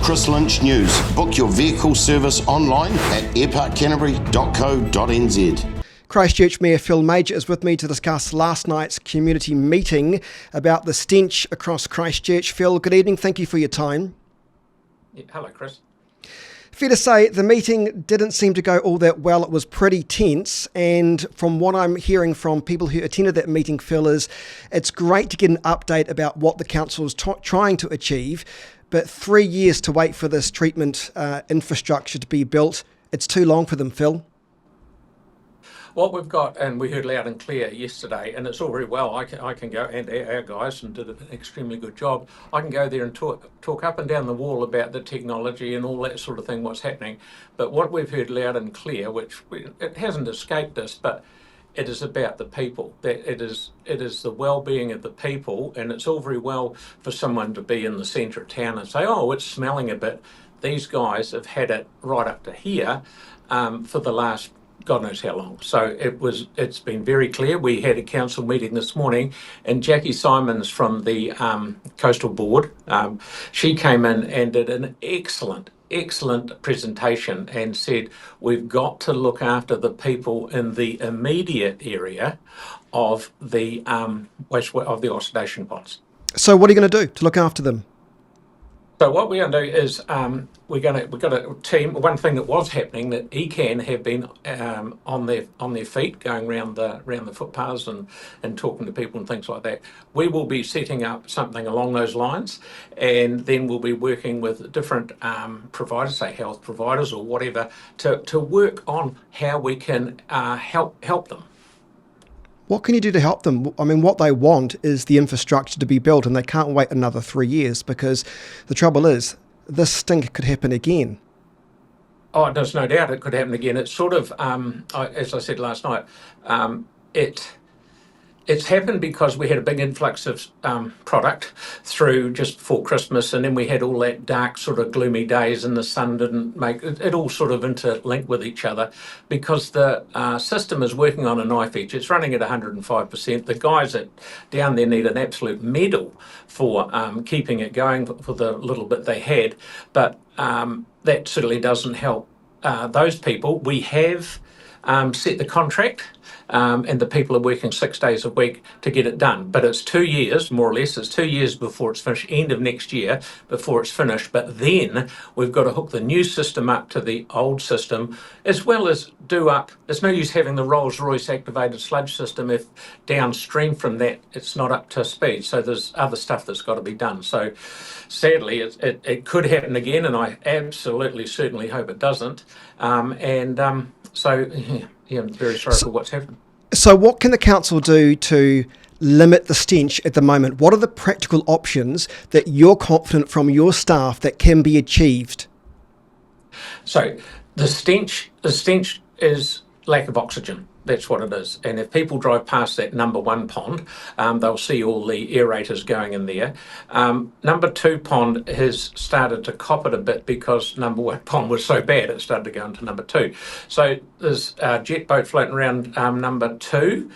Chris Lynch News. Book your vehicle service online at airparkcanterbury.co.nz. Christchurch Mayor Phil Major is with me to discuss last night's community meeting about the stench across Christchurch. Phil, good evening. Thank you for your time. Yeah, hello, Chris. Fair to say, the meeting didn't seem to go all that well. It was pretty tense, and from what I'm hearing from people who attended that meeting, Phil, is it's great to get an update about what the council is trying to achieve, but 3 years to wait for this treatment infrastructure to be built, it's too long for them, Phil. What we've got, and we heard loud and clear yesterday, and it's all very well, I can go, and our guys and did an extremely good job, I can go there and talk up and down the wall about the technology and all that sort of thing, what's happening. But what we've heard loud and clear, it hasn't escaped us, but it is about the people. That it is the well-being of the people, and it's all very well for someone to be in the centre of town and say, oh, it's smelling a bit. These guys have had it right up to here for the last God knows how long. So it's been very clear. We had a council meeting this morning, and Jackie Simons from the Coastal Board, she came in and did an excellent presentation and said we've got to look after the people in the immediate area of the oxidation ponds. So what are you going to do to look after them? So what we're going to do is we've got a team. One thing that was happening, that ECAN have been on their feet, going around the footpaths and talking to people and things like that. We will be setting up something along those lines, and then we'll be working with different providers, say health providers or whatever, to work on how we can help them. What can you do to help them? I mean, what they want is the infrastructure to be built, and they can't wait another 3 years, because the trouble is this stink could happen again. Oh, there's no doubt it could happen again. It's sort of, as I said last night, it's happened because we had a big influx of product through just before Christmas, and then we had all that dark sort of gloomy days, and the sun didn't make it all sort of interlinked with each other, because the system is working on a knife edge. It's running at 105%. The guys down there need an absolute medal for keeping it going for the little bit they had, but that certainly doesn't help those people. We have set the contract, and the people are working 6 days a week to get it done. But it's 2 years, more or less, it's 2 years before it's finished, end of next year before it's finished. But then we've got to hook the new system up to the old system, as well as do up. There's no use having the Rolls-Royce activated sludge system if downstream from that it's not up to speed. So there's other stuff that's got to be done. So sadly, it could happen again, and I absolutely, certainly hope it doesn't. So, I'm very sorry for what's happened. So what can the council do to limit the stench at the moment? What are the practical options that you're confident from your staff that can be achieved? So the stench is lack of oxygen. That's what it is. And if people drive past that number 1 pond, they'll see all the aerators going in there. Number 2 pond has started to cop it a bit because number 1 pond was so bad, it started to go into number 2. So there's a jet boat floating around number 2.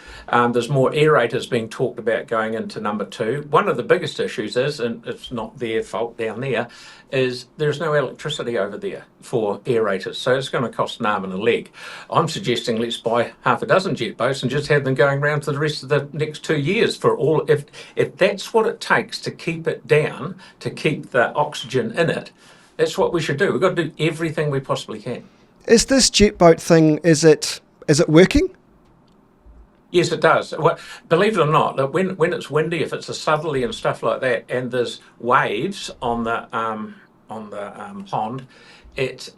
There's more aerators being talked about going into number 2. One of the biggest issues is, and it's not their fault down there, is there's no electricity over there for aerators. So it's going to cost an arm and a leg. I'm suggesting let's buy half a dozen jet boats and just have them going around for the rest of the next 2 years for all. If that's what it takes to keep it down, to keep the oxygen in it, that's what we should do. We've got to do everything we possibly can. Is this jet boat thing, is it working? Yes, it does. Well, believe it or not, that when it's windy, if it's a southerly and stuff like that, and there's waves on the pond, it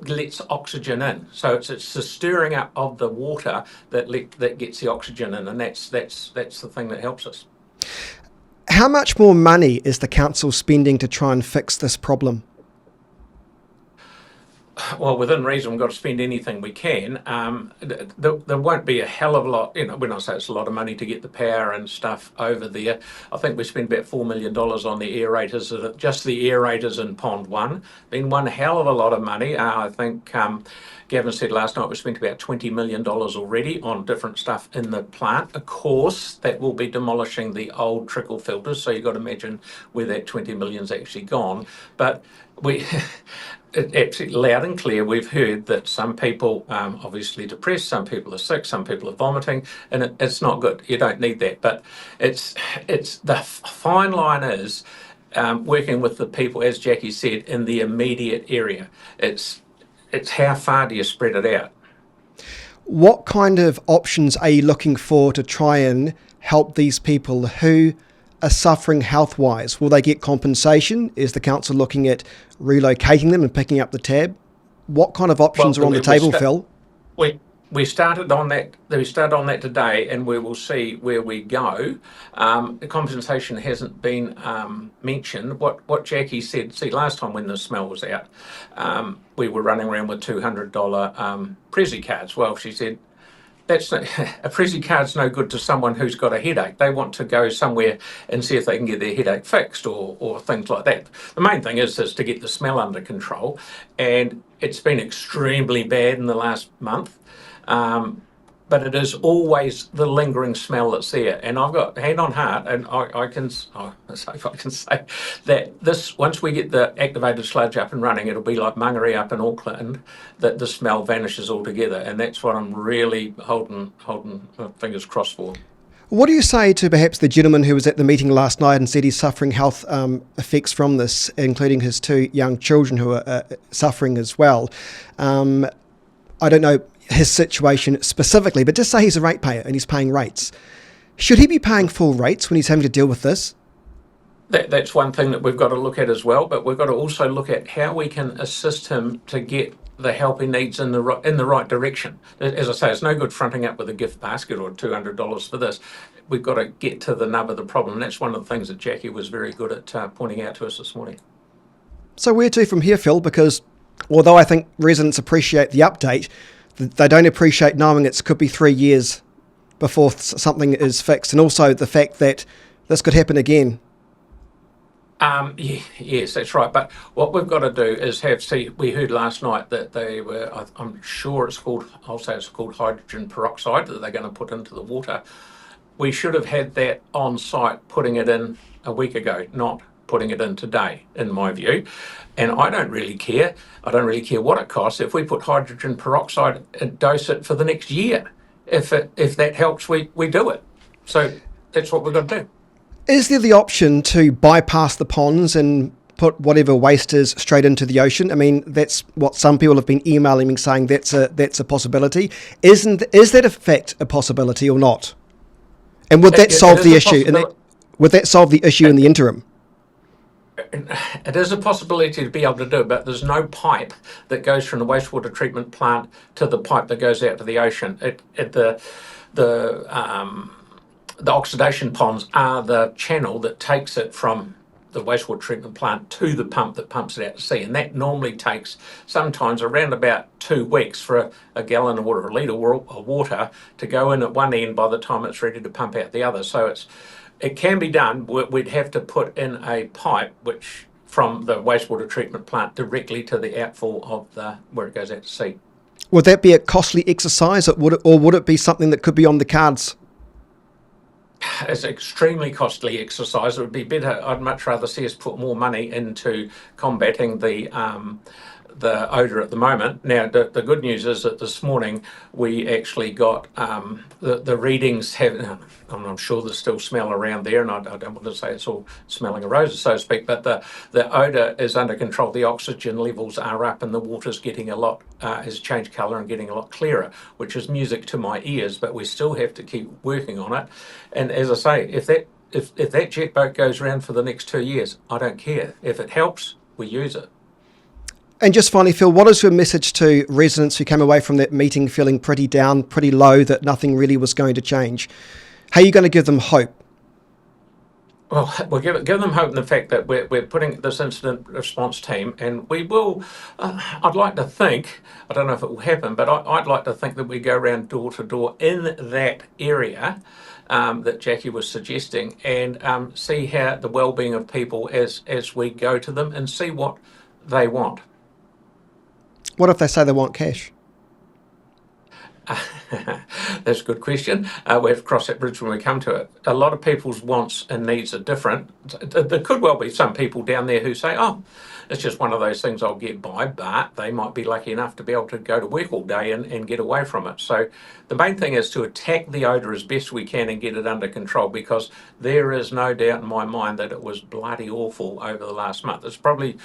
lets oxygen in. So it's the stirring up of the water that gets the oxygen in, and that's the thing that helps us. How much more money is the council spending to try and fix this problem? Well, within reason, we've got to spend anything we can. There won't be a hell of a lot, when I say it's a lot of money to get the power and stuff over there. I think we spent about $4 million on the aerators, just the aerators in Pond 1. Been one hell of a lot of money. I think Gavin said last night we spent about $20 million already on different stuff in the plant. Of course, that will be demolishing the old trickle filters, so you've got to imagine where that 20 million's actually gone. But we absolutely loud and clear, we've heard that some people obviously depressed, some people are sick, some people are vomiting, and it's not good. You don't need that. But it's the fine line is working with the people, as Jackie said, in the immediate area. It's how far do you spread it out? What kind of options are you looking for to try and help these people who are suffering health-wise? Will they get compensation? Is the council looking at relocating them and picking up the tab? What kind of options are on the table, Phil? We started on that. We started on that today, and we will see where we go. The compensation hasn't been mentioned. What Jackie said. See, last time when the smell was out, we were running around with $200 Prezi cards. Well, she said that's a Prezi card's no good to someone who's got a headache. They want to go somewhere and see if they can get their headache fixed or things like that. The main thing is to get the smell under control, and it's been extremely bad in the last month. But it is always the lingering smell that's there. And I've got hand on heart, and I can say that this, once we get the activated sludge up and running, it'll be like Mangere up in Auckland, that the smell vanishes altogether. And that's what I'm really holding my fingers crossed for. What do you say to perhaps the gentleman who was at the meeting last night and said he's suffering health effects from this, including his 2 young children who are suffering as well? I don't know his situation specifically, but just say he's a ratepayer and he's paying rates. Should he be paying full rates when he's having to deal with this? That's one thing that we've got to look at as well, but we've got to also look at how we can assist him to get the help he needs in the right direction. As I say, it's no good fronting up with a gift basket or $200 for this. We've got to get to the nub of the problem. And that's one of the things that Jackie was very good at pointing out to us this morning. So where to from here, Phil? Because although I think residents appreciate the update, they don't appreciate knowing it could be 3 years before something is fixed, and also the fact that this could happen again. Yes, that's right. But what we've got to do is we heard last night that they were, I'm sure I'll say it's called hydrogen peroxide that they're going to put into the water. We should have had that on site, putting it in a week ago, not putting it in today, in my view. And I don't really care. I don't really care what it costs. If we put hydrogen peroxide and dose it for the next year, if that helps, we do it. So that's what we've got to do. Is there the option to bypass the ponds and put whatever waste is straight into the ocean? I mean, that's what some people have been emailing me saying that's a possibility. Is that in fact a possibility or not? And would that solve the issue? Would that solve the issue in the interim? It is a possibility to be able to do it, but there's no pipe that goes from the wastewater treatment plant to the pipe that goes out to the ocean. The oxidation ponds are the channel that takes it from the wastewater treatment plant to the pump that pumps it out to sea, and that normally takes sometimes around about 2 weeks for a gallon of water, a litre of water to go in at one end by the time it's ready to pump out the other. So it can be done. We'd have to put in a pipe which from the wastewater treatment plant directly to the outfall of where it goes out to sea. Would that be a costly exercise, or would it be something that could be on the cards? It's an extremely costly exercise. It would be better. I'd much rather see us put more money into combating the odour at the moment. Now, the good news is that this morning we actually got the readings have. I'm sure there's still smell around there, and I don't want to say it's all smelling of roses, so to speak, but the odour is under control. The oxygen levels are up, and the water's getting has changed colour and getting a lot clearer, which is music to my ears. But we still have to keep working on it. And as I say, if that jet boat goes around for the next 2 years, I don't care. If it helps, we use it. And just finally, Phil, what is your message to residents who came away from that meeting feeling pretty down, pretty low, that nothing really was going to change? How are you going to give them hope? Well, we'll give them hope in the fact that we're putting this incident response team, and we will, I'd like to think, I don't know if it will happen, but I'd like to think that we go around door to door in that area that Jackie was suggesting, and see how the well-being of people as we go to them and see what they want. What if they say they want cash? That's a good question. We have to cross that bridge when we come to it. A lot of people's wants and needs are different. There could well be some people down there who say, oh, it's just one of those things I'll get by, but they might be lucky enough to be able to go to work all day and get away from it. So the main thing is to attack the odour as best we can and get it under control, because there is no doubt in my mind that it was bloody awful over the last month. It's probably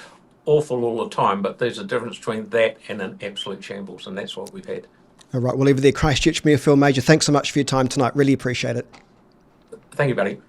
awful all the time, but there's a difference between that and an absolute shambles, and that's what we've had. All right, we'll leave it there. Christchurch Mayor Phil Major, thanks so much for your time tonight. Really appreciate it. Thank you, buddy.